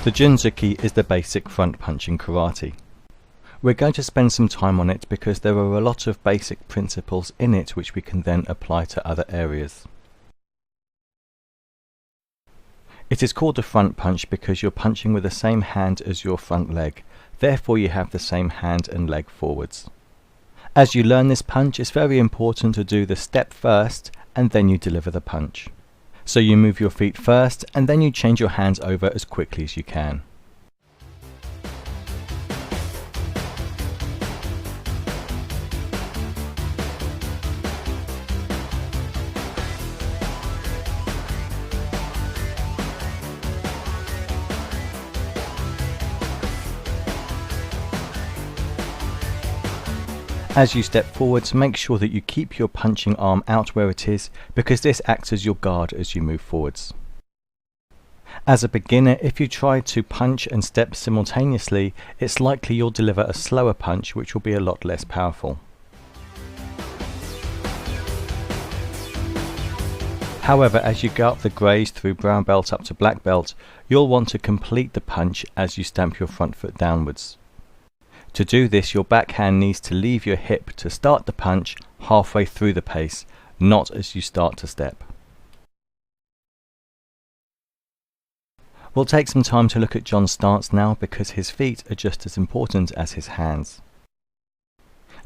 The Junzuki is the basic front punch in karate. We're going to spend some time on it because there are a lot of basic principles in it which we can then apply to other areas. It is called a front punch because you're punching with the same hand as your front leg, therefore you have the same hand and leg forwards. As you learn this punch, it's very important to do the step first and then you deliver the punch. So you move your feet first and then you change your hands over as quickly as you can. As you step forwards, make sure that you keep your punching arm out where it is, because this acts as your guard as you move forwards. As a beginner, if you try to punch and step simultaneously, it's likely you'll deliver a slower punch which will be a lot less powerful. However, as you go up the grades through brown belt up to black belt, you'll want to complete the punch as you stamp your front foot downwards. To do this, your backhand needs to leave your hip to start the punch halfway through the pace, not as you start to step. We'll take some time to look at John's stance now because his feet are just as important as his hands.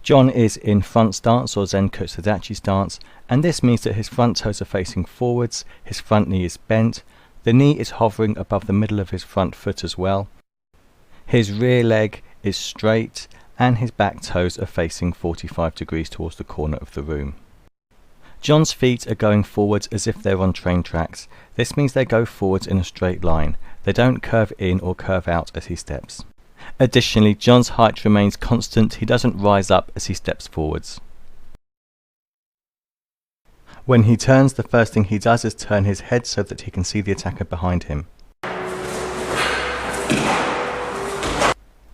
John is in front stance or Zenko Sadachi stance, and this means that his front toes are facing forwards, his front knee is bent, the knee is hovering above the middle of his front foot as well, his rear leg is straight and his back toes are facing 45 degrees towards the corner of the room. John's feet are going forwards as if they're on train tracks. This means they go forwards in a straight line. They don't curve in or curve out as he steps. Additionally, John's height remains constant. He doesn't rise up as he steps forwards. When he turns, the first thing he does is turn his head so that he can see the attacker behind him.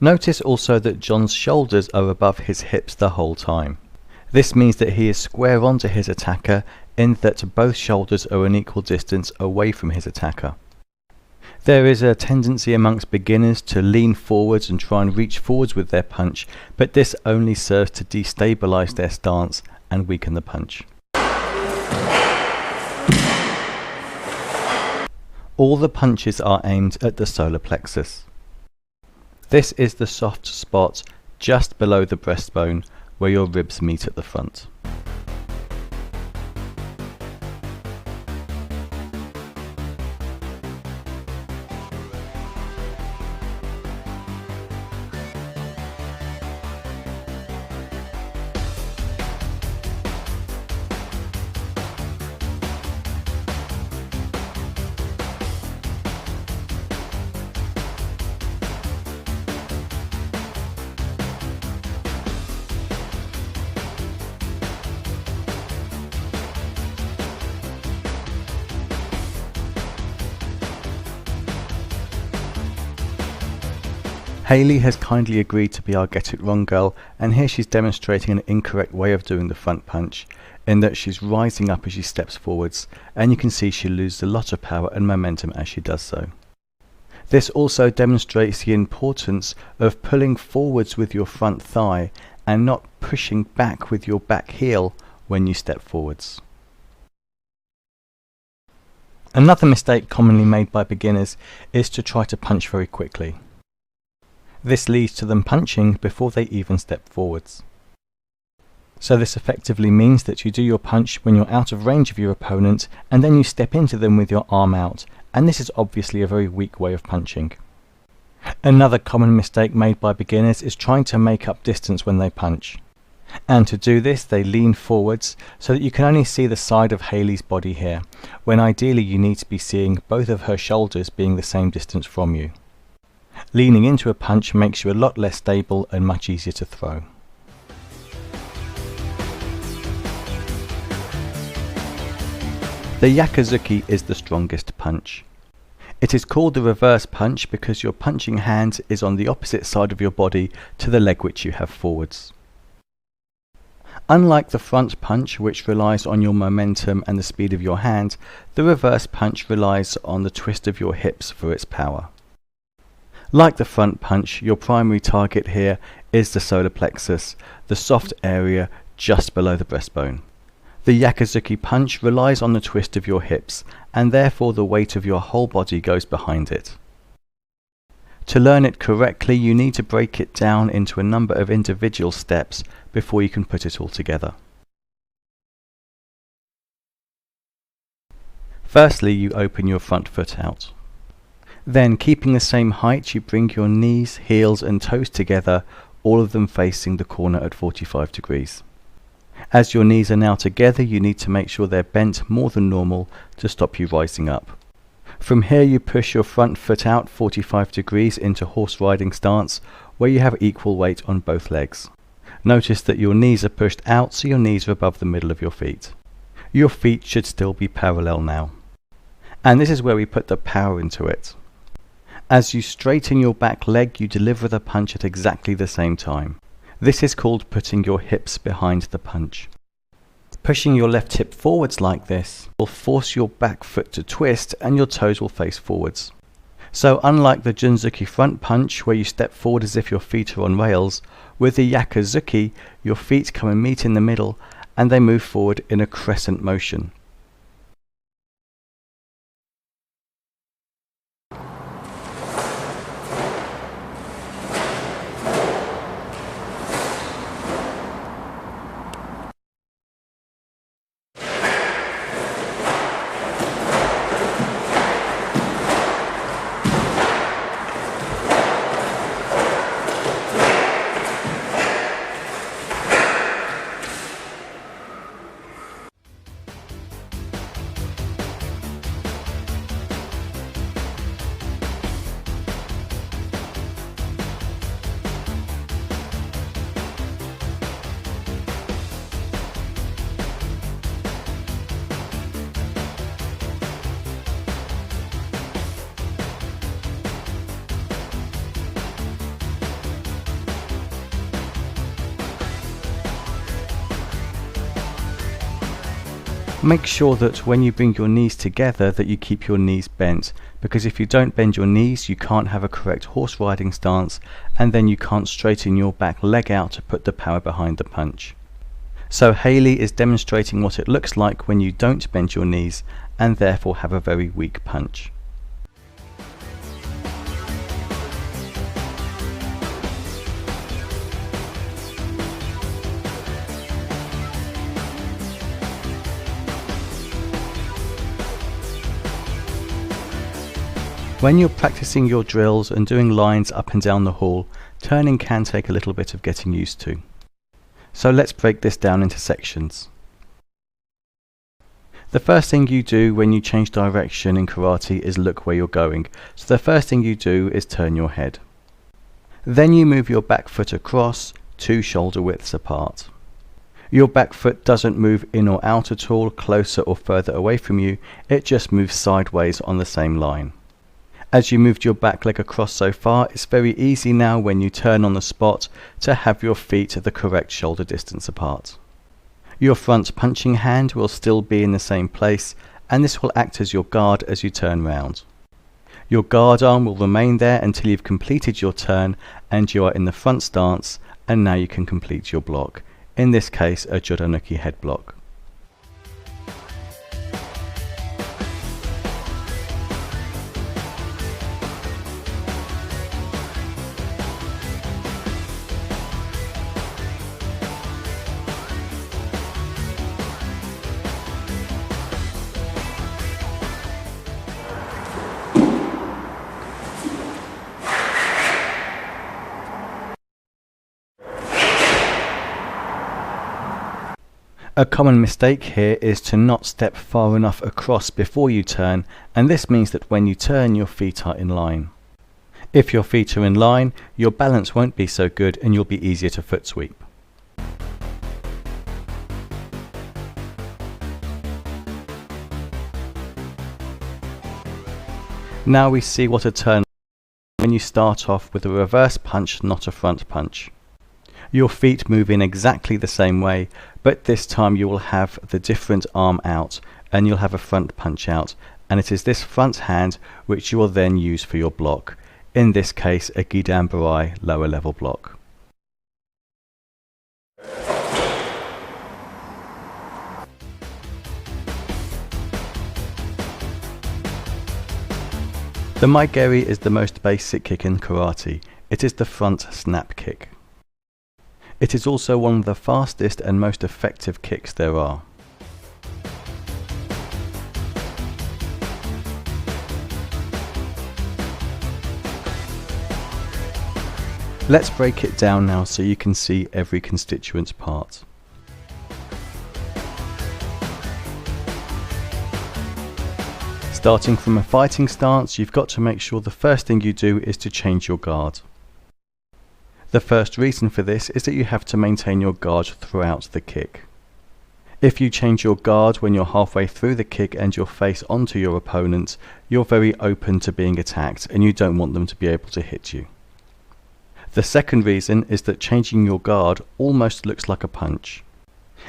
Notice also that John's shoulders are above his hips the whole time. This means that he is square onto his attacker in that both shoulders are an equal distance away from his attacker. There is a tendency amongst beginners to lean forwards and try and reach forwards with their punch, but this only serves to destabilize their stance and weaken the punch. All the punches are aimed at the solar plexus. This is the soft spot just below the breastbone where your ribs meet at the front. Hayley has kindly agreed to be our Get It Wrong girl, and here she's demonstrating an incorrect way of doing the front punch, in that she's rising up as she steps forwards, and you can see she loses a lot of power and momentum as she does so. This also demonstrates the importance of pulling forwards with your front thigh and not pushing back with your back heel when you step forwards. Another mistake commonly made by beginners is to try to punch very quickly. This leads to them punching before they even step forwards. So this effectively means that you do your punch when you're out of range of your opponent and then you step into them with your arm out, and this is obviously a very weak way of punching. Another common mistake made by beginners is trying to make up distance when they punch. And to do this they lean forwards so that you can only see the side of Hayley's body here, when ideally you need to be seeing both of her shoulders being the same distance from you. Leaning into a punch makes you a lot less stable and much easier to throw. The Yakuzuki is the strongest punch. It is called the reverse punch because your punching hand is on the opposite side of your body to the leg which you have forwards. Unlike the front punch, which relies on your momentum and the speed of your hand, the reverse punch relies on the twist of your hips for its power. Like the front punch, your primary target here is the solar plexus, the soft area just below the breastbone. The Yakuzuki punch relies on the twist of your hips, and therefore the weight of your whole body goes behind it. To learn it correctly, you need to break it down into a number of individual steps before you can put it all together. Firstly, you open your front foot out. Then, keeping the same height, you bring your knees, heels and toes together, all of them facing the corner at 45 degrees. As your knees are now together, you need to make sure they're bent more than normal to stop you rising up. From here, you push your front foot out 45 degrees into horse riding stance, where you have equal weight on both legs. Notice that your knees are pushed out so your knees are above the middle of your feet. Your feet should still be parallel now. And this is where we put the power into it. As you straighten your back leg, you deliver the punch at exactly the same time. This is called putting your hips behind the punch. Pushing your left hip forwards like this will force your back foot to twist and your toes will face forwards. So unlike the Junzuki front punch where you step forward as if your feet are on rails, with the Yakuzuki your feet come and meet in the middle and they move forward in a crescent motion. Make sure that when you bring your knees together that you keep your knees bent, because if you don't bend your knees you can't have a correct horse riding stance and then you can't straighten your back leg out to put the power behind the punch. So Hayley is demonstrating what it looks like when you don't bend your knees and therefore have a very weak punch. When you're practicing your drills and doing lines up and down the hall, turning can take a little bit of getting used to. So let's break this down into sections. The first thing you do when you change direction in karate is look where you're going. So the first thing you do is turn your head. Then you move your back foot across 2 shoulder widths apart. Your back foot doesn't move in or out at all, closer or further away from you, it just moves sideways on the same line. As you moved your back leg across so far, it's very easy now when you turn on the spot to have your feet at the correct shoulder distance apart. Your front punching hand will still be in the same place and this will act as your guard as you turn round. Your guard arm will remain there until you've completed your turn and you are in the front stance and now you can complete your block, in this case a Jodonuki head block. A common mistake here is to not step far enough across before you turn, and this means that when you turn your feet are in line. If your feet are in line, your balance won't be so good and you'll be easier to foot sweep. Now we see what a turn when you start off with a reverse punch, not a front punch. Your feet move in exactly the same way, but this time you will have the different arm out and you'll have a front punch out, and it is this front hand which you will then use for your block. in this case a Gidambarai lower level block. The Maigeri is the most basic kick in karate. It is the front snap kick. It is also one of the fastest and most effective kicks there are. Let's break it down now so you can see every constituent part. Starting from a fighting stance, you've got to make sure the first thing you do is to change your guard. The first reason for this is that you have to maintain your guard throughout the kick. If you change your guard when you're halfway through the kick and you're face onto your opponent, you're very open to being attacked and you don't want them to be able to hit you. The second reason is that changing your guard almost looks like a punch.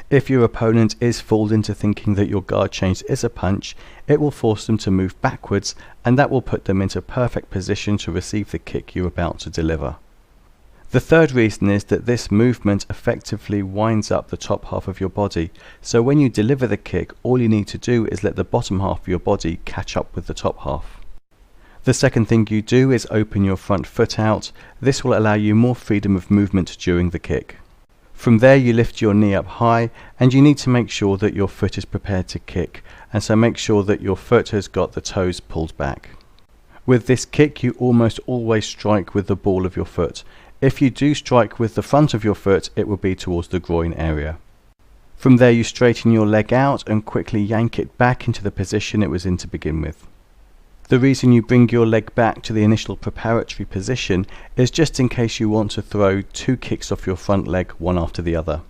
If your opponent is fooled into thinking that your guard change is a punch, it will force them to move backwards and that will put them into perfect position to receive the kick you're about to deliver. The third reason is that this movement effectively winds up the top half of your body, so when you deliver the kick, all you need to do is let the bottom half of your body catch up with the top half. The second thing you do is open your front foot out. This will allow you more freedom of movement during the kick. From there you lift your knee up high and you need to make sure that your foot is prepared to kick, and so make sure that your foot has got the toes pulled back. With this kick you almost always strike with the ball of your foot. If you do strike with the front of your foot, it will be towards the groin area. From there you straighten your leg out and quickly yank it back into the position it was in to begin with. The reason you bring your leg back to the initial preparatory position is just in case you want to throw two kicks off your front leg one after the other.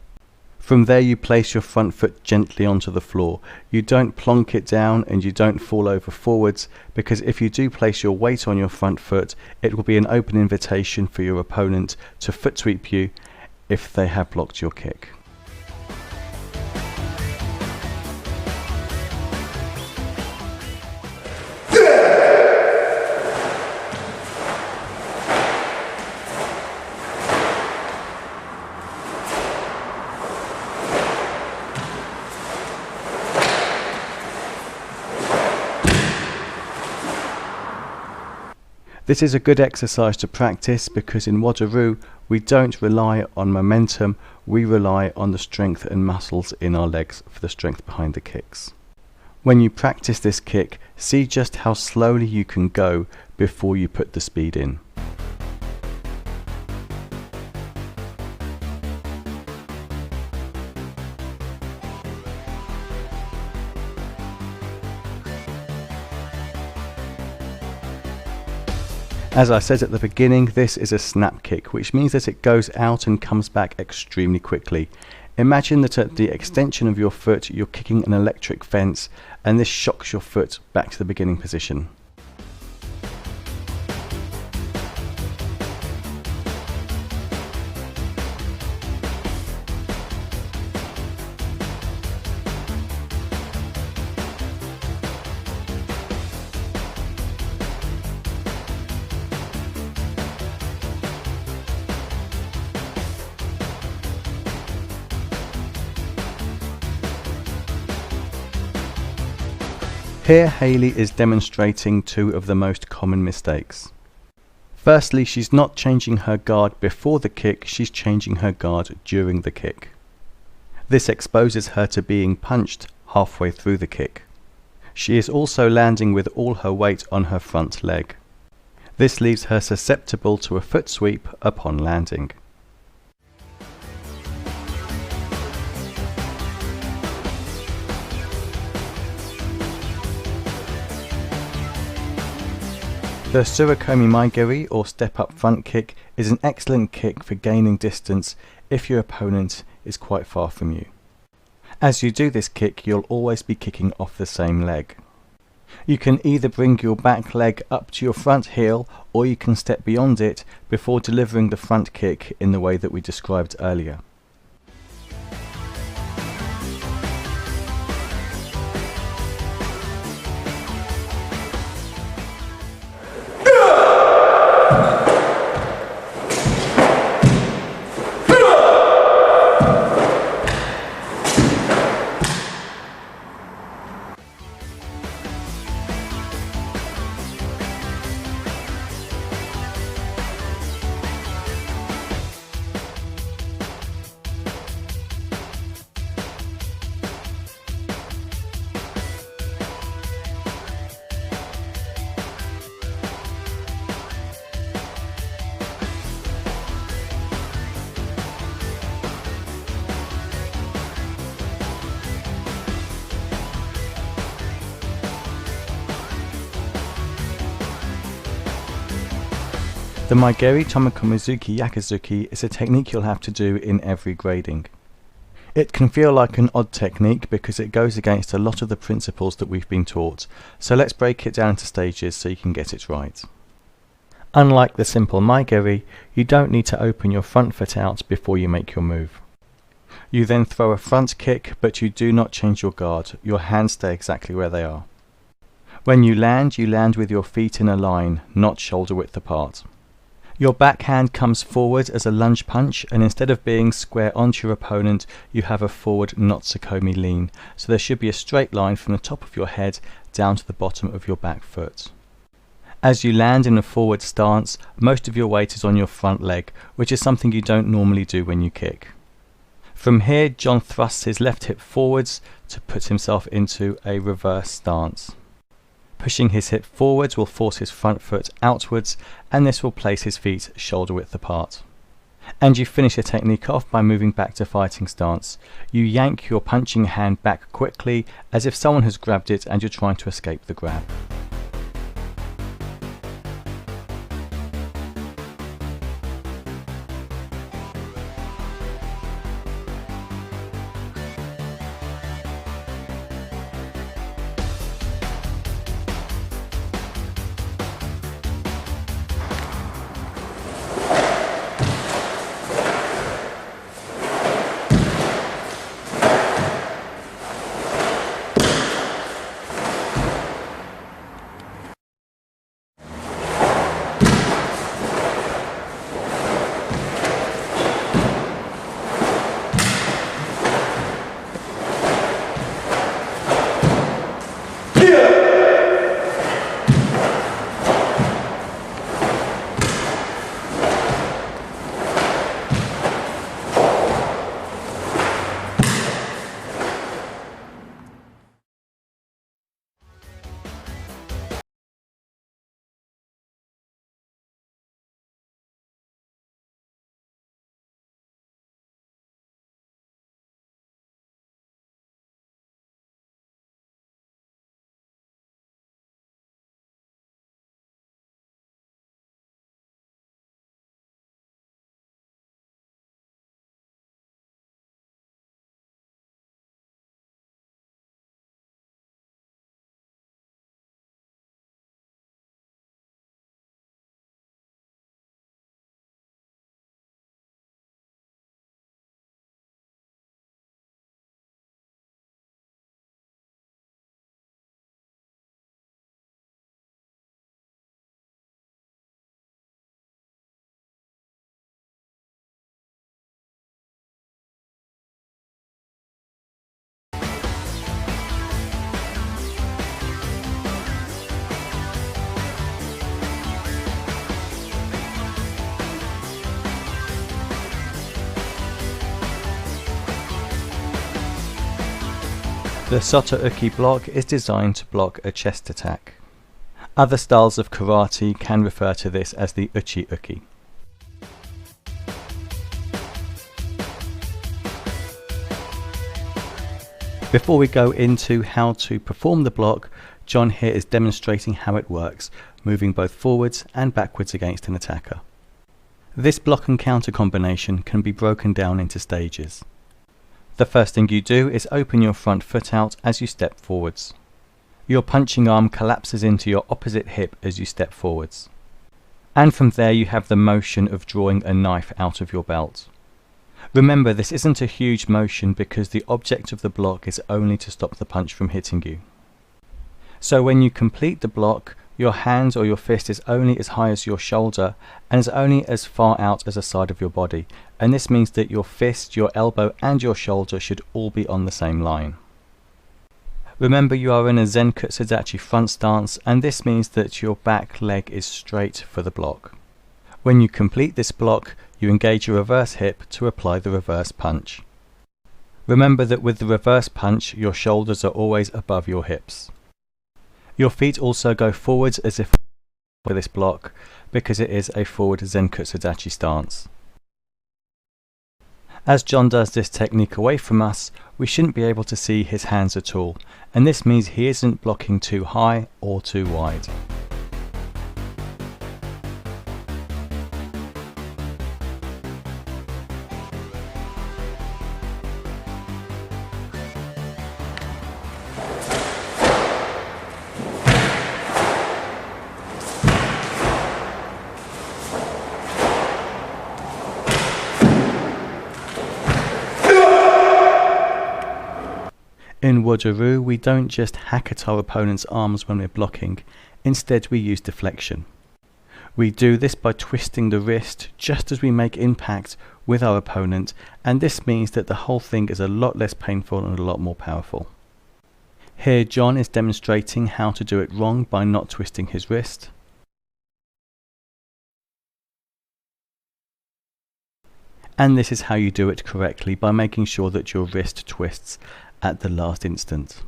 From there you place your front foot gently onto the floor. You don't plonk it down and you don't fall over forwards, because if you do place your weight on your front foot, it will be an open invitation for your opponent to foot sweep you if they have blocked your kick. This is a good exercise to practice because in Wado we don't rely on momentum, we rely on the strength and muscles in our legs for the strength behind the kicks. When you practice this kick, see just how slowly you can go before you put the speed in. As I said at the beginning, this is a snap kick, which means that it goes out and comes back extremely quickly. Imagine that at the extension of your foot you're kicking an electric fence and this shocks your foot back to the beginning position. Here Hayley is demonstrating two of the most common mistakes. Firstly, she's not changing her guard before the kick, she's changing her guard during the kick. This exposes her to being punched halfway through the kick. She is also landing with all her weight on her front leg. This leaves her susceptible to a foot sweep upon landing. The Tsurukomi Maigeri, or step up front kick, is an excellent kick for gaining distance if your opponent is quite far from you. As you do this kick, you'll always be kicking off the same leg. You can either bring your back leg up to your front heel, or you can step beyond it before delivering the front kick in the way that we described earlier. The Maigeri Tomokomizuki Yakizuki is a technique you'll have to do in every grading. It can feel like an odd technique because it goes against a lot of the principles that we've been taught, so let's break it down into stages so you can get it right. Unlike the simple Maigeri, you don't need to open your front foot out before you make your move. You then throw a front kick, but you do not change your guard, your hands stay exactly where they are. When you land with your feet in a line, not shoulder width apart. Your backhand comes forward as a lunge punch, and instead of being square onto your opponent, you have a forward Notsukomi lean, so there should be a straight line from the top of your head down to the bottom of your back foot. As you land in a forward stance, most of your weight is on your front leg, which is something you don't normally do when you kick. From here, John thrusts his left hip forwards to put himself into a reverse stance. Pushing his hip forwards will force his front foot outwards, and this will place his feet shoulder width apart. And you finish the technique off by moving back to fighting stance. You yank your punching hand back quickly, as if someone has grabbed it and you're trying to escape the grab. The Soto Uki block is designed to block a chest attack. Other styles of karate can refer to this as the Uchi Uki. Before we go into how to perform the block, John here is demonstrating how it works, moving both forwards and backwards against an attacker. This block and counter combination can be broken down into stages. The first thing you do is open your front foot out as you step forwards. Your punching arm collapses into your opposite hip as you step forwards. And from there you have the motion of drawing a knife out of your belt. Remember, this isn't a huge motion because the object of the block is only to stop the punch from hitting you. So when you complete the block, your hand or your fist is only as high as your shoulder and is only as far out as the side of your body, and this means that your fist, your elbow and your shoulder should all be on the same line. Remember, you are in a Zenkutsudachi front stance, and this means that your back leg is straight for the block. When you complete this block, you engage your reverse hip to apply the reverse punch. Remember that with the reverse punch, your shoulders are always above your hips. Your feet also go forwards as if for this block, because it is a forward Zenkutsudachi stance. As John does this technique away from us, we shouldn't be able to see his hands at all, and this means he isn't blocking too high or too wide. In Wado, we don't just hack at our opponent's arms when we're blocking, instead we use deflection. We do this by twisting the wrist just as we make impact with our opponent, and this means that the whole thing is a lot less painful and a lot more powerful. Here John is demonstrating how to do it wrong by not twisting his wrist. And this is how you do it correctly, by making sure that your wrist twists at the last instant.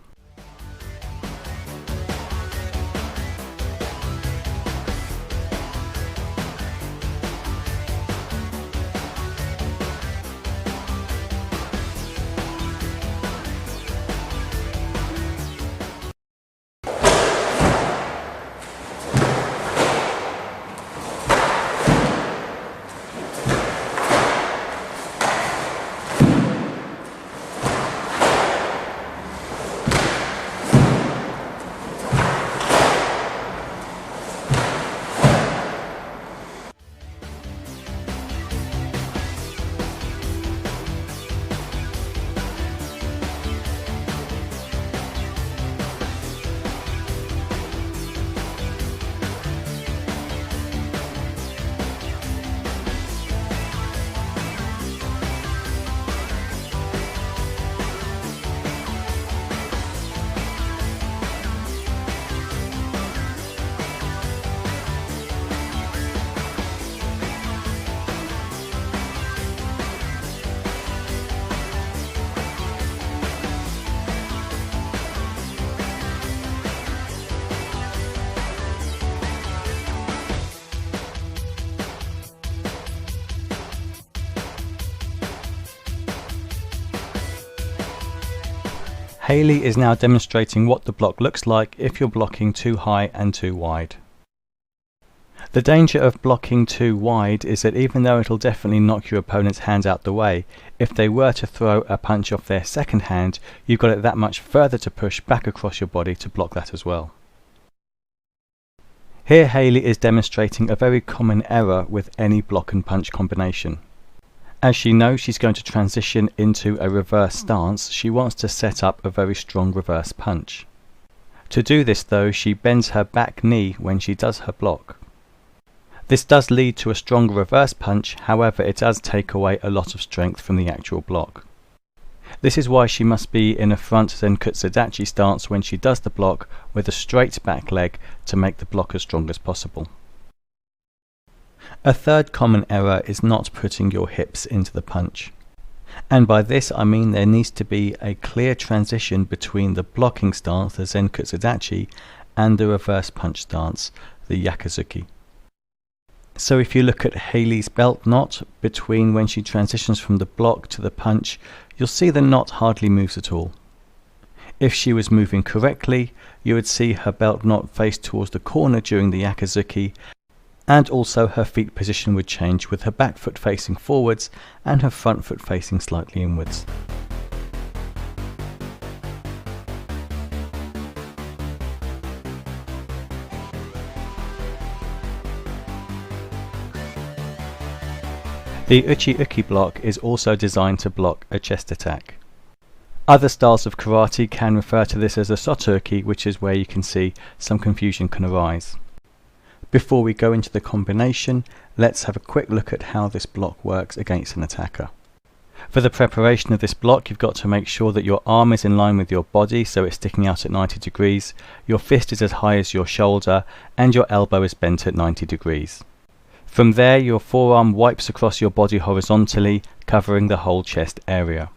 Hayley is now demonstrating what the block looks like if you're blocking too high and too wide. The danger of blocking too wide is that even though it'll definitely knock your opponent's hands out the way, if they were to throw a punch off their second hand, you've got it that much further to push back across your body to block that as well. Here Hayley is demonstrating a very common error with any block and punch combination. As she knows she's going to transition into a reverse stance, she wants to set up a very strong reverse punch. To do this though, she bends her back knee when she does her block. This does lead to a stronger reverse punch, however it does take away a lot of strength from the actual block. This is why she must be in a front Zenkutsu stance when she does the block, with a straight back leg to make the block as strong as possible. A third common error is not putting your hips into the punch. And by this I mean there needs to be a clear transition between the blocking stance, the Zenkutsu, and the reverse punch stance, the Yakuzuki. So if you look at Hayley's belt knot, between when she transitions from the block to the punch, you'll see the knot hardly moves at all. If she was moving correctly, you would see her belt knot face towards the corner during the Yakuzuki, and also her feet position would change, with her back foot facing forwards and her front foot facing slightly inwards. The Uchi-Uki block is also designed to block a chest attack. Other styles of karate can refer to this as a soto-uki, which is where you can see some confusion can arise. Before we go into the combination, let's have a quick look at how this block works against an attacker. For the preparation of this block, you've got to make sure that your arm is in line with your body, so it's sticking out at 90 degrees, your fist is as high as your shoulder, and your elbow is bent at 90 degrees. From there, your forearm wipes across your body horizontally, covering the whole chest area.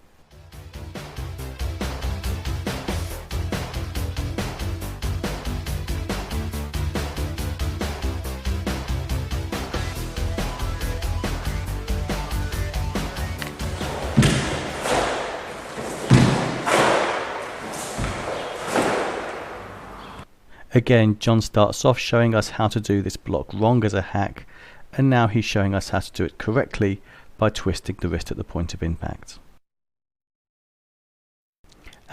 Again, John starts off showing us how to do this block wrong as a hack, and now he's showing us how to do it correctly by twisting the wrist at the point of impact.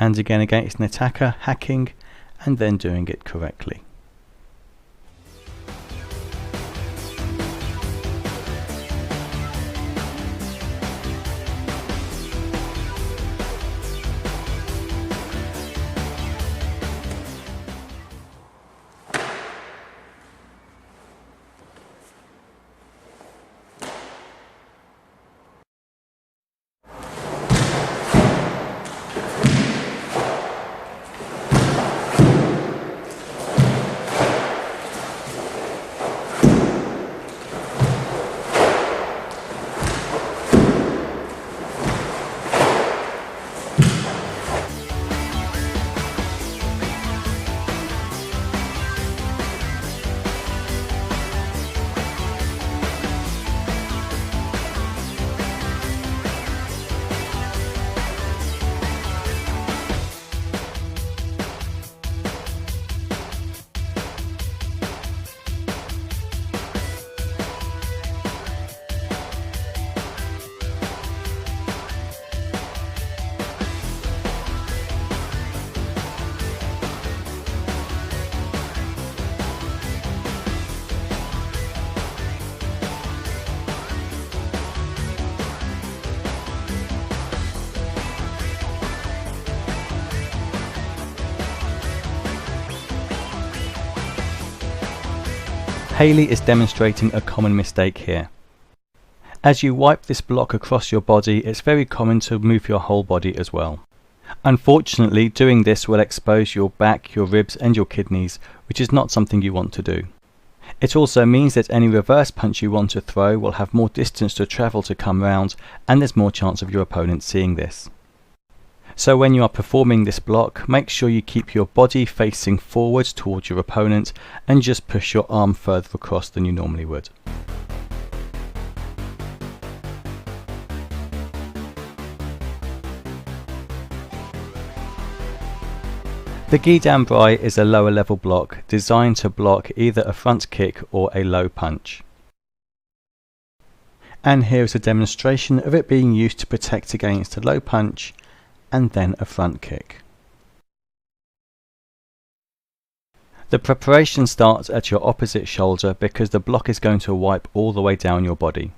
And again against an attacker, hacking, and then doing it correctly. Hayley is demonstrating a common mistake here. As you wipe this block across your body, it's very common to move your whole body as well. Unfortunately, doing this will expose your back, your ribs and your kidneys, which is not something you want to do. It also means that any reverse punch you want to throw will have more distance to travel to come round, and there's more chance of your opponent seeing this. So when you are performing this block, make sure you keep your body facing forwards towards your opponent and just push your arm further across than you normally would. The gi dan brai is a lower level block designed to block either a front kick or a low punch. And here is a demonstration of it being used to protect against a low punch and then a front kick. The preparation starts at your opposite shoulder because the block is going to wipe all the way down your body.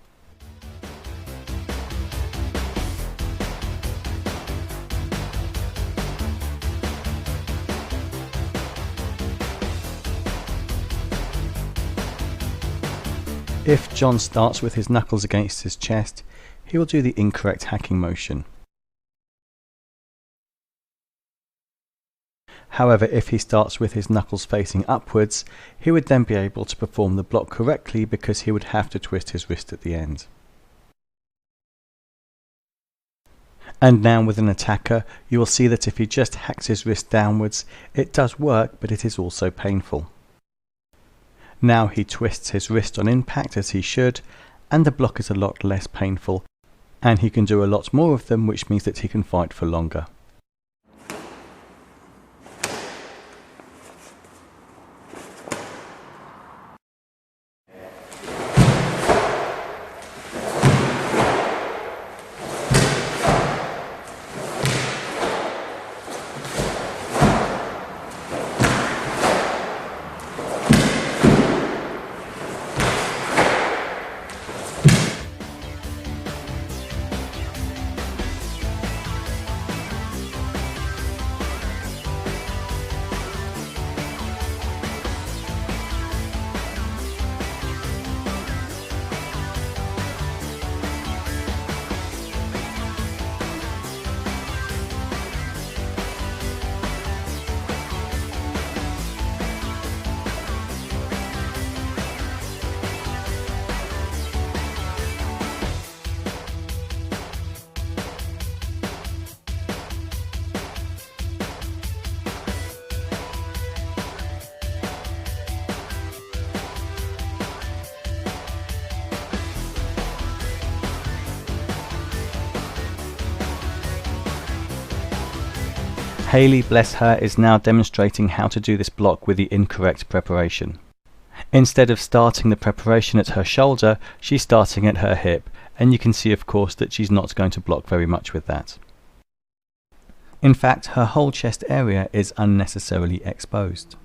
If John starts with his knuckles against his chest, he will do the incorrect hacking motion. However, if he starts with his knuckles facing upwards, he would then be able to perform the block correctly because he would have to twist his wrist at the end. And now with an attacker, you will see that if he just hacks his wrist downwards, it does work, but it is also painful. Now he twists his wrist on impact as he should, and the block is a lot less painful, and he can do a lot more of them, which means that he can fight for longer. Hayley, bless her, is now demonstrating how to do this block with the incorrect preparation. Instead of starting the preparation at her shoulder, she's starting at her hip, and you can see of course that she's not going to block very much with that. In fact, her whole chest area is unnecessarily exposed.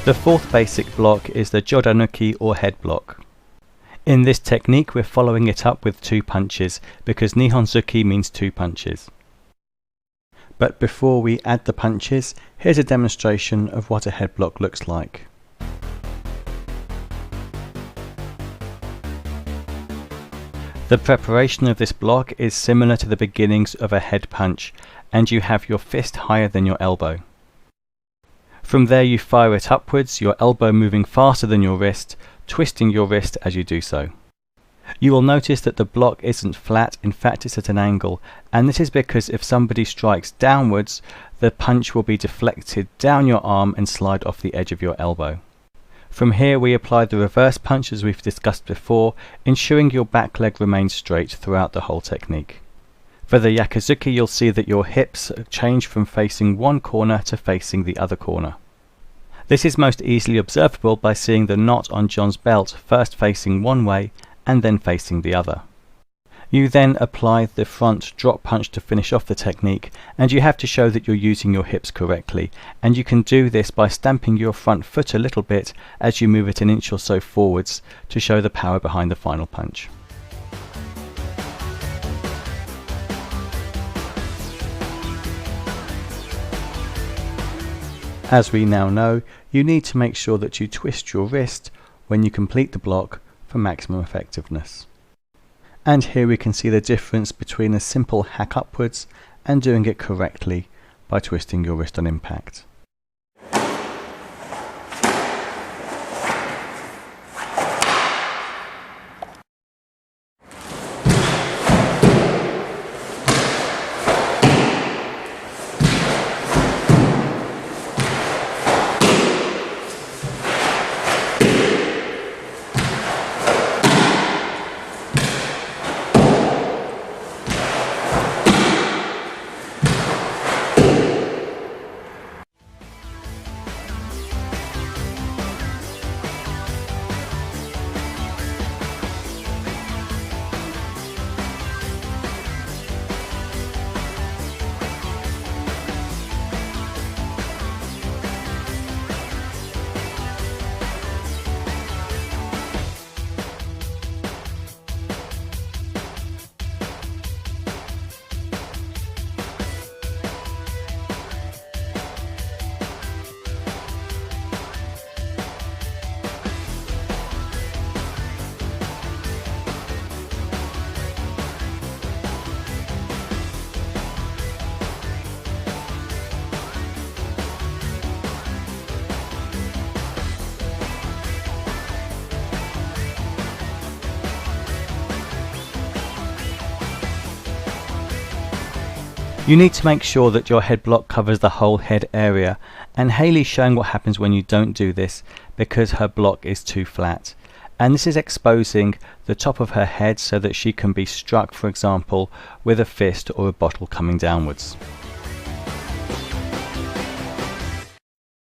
The fourth basic block is the jodanuki or head block. In this technique we're following it up with 2 punches because nihonzuki means 2 punches. But before we add the punches, here's a demonstration of what a head block looks like. The preparation of this block is similar to the beginnings of a head punch, and you have your fist higher than your elbow. From there you fire it upwards, your elbow moving faster than your wrist, twisting your wrist as you do so. You will notice that the block isn't flat, in fact it's at an angle, and this is because if somebody strikes downwards, the punch will be deflected down your arm and slide off the edge of your elbow. From here we apply the reverse punch as we've discussed before, ensuring your back leg remains straight throughout the whole technique. For the yakuzuki you'll see that your hips change from facing one corner to facing the other corner. This is most easily observable by seeing the knot on John's belt first facing one way and then facing the other. You then apply the front drop punch to finish off the technique, and you have to show that you're using your hips correctly, and you can do this by stamping your front foot a little bit as you move it an inch or so forwards to show the power behind the final punch. As we now know, you need to make sure that you twist your wrist when you complete the block for maximum effectiveness. And here we can see the difference between a simple hack upwards and doing it correctly by twisting your wrist on impact. You need to make sure that your head block covers the whole head area, and Hayley's showing what happens when you don't do this because her block is too flat. And this is exposing the top of her head so that she can be struck, for example, with a fist or a bottle coming downwards.